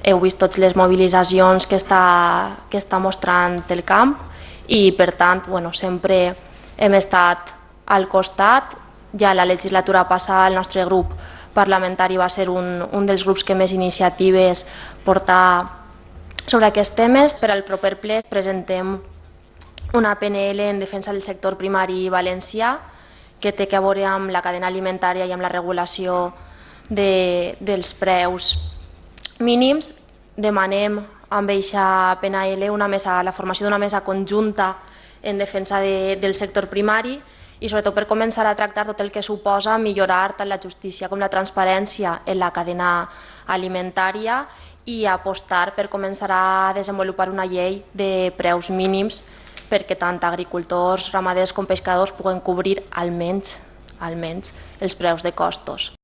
heu vist totes les mobilitzacions que està mostrant el camp i per tant sempre hem estat al costat. Ja la legislatura passada el nostre grup parlamentari va ser un dels grups que més iniciatives portar sobre aquests temes. Per al proper ple presentem una PNL en defensa del sector primari valencià que té a veure amb la cadena alimentària i amb la regulació dels preus mínims. Demanem amb aquesta PNL la formació d'una mesa conjunta en defensa del sector primari i sobretot per començar a tractar tot el que suposa millorar tant la justícia com la transparència en la cadena alimentària i apostar per començar a desenvolupar una llei de preus mínims perquè tant agricultors, ramaders com pescadors puguen cobrir almenys els preus de costos.